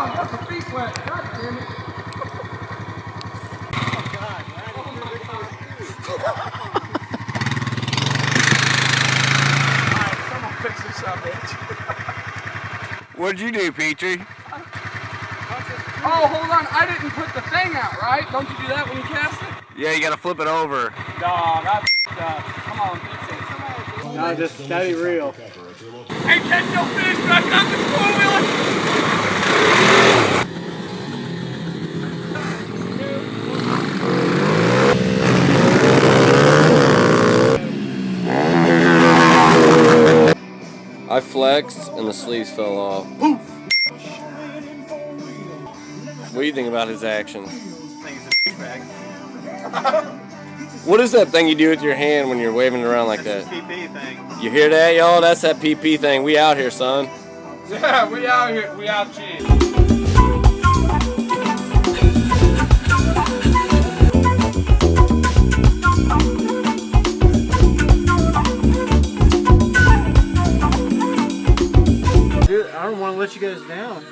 on, got my feet wet. God damn it. Oh God, Alright, someone fix this up, bitch. What'd you do, Petrie? Oh, hold on. I didn't put the thing out, right? Don't you do that when you cast it? Yeah, you gotta flip it over. Dog, I f***ed up. Come on, fix it. no, just gotta be real. Ain't catch no fish, but I got this four-wheeler. I flexed and the sleeves fell off. Poof! What do you think about his actions? Things a bag. What is that thing you do with your hand when you're waving it around like That's that? the PP thing. You hear that, y'all? That's that PP thing. We out here, son. Yeah, we out here. We out cheap. Dude, I don't want to let you guys down.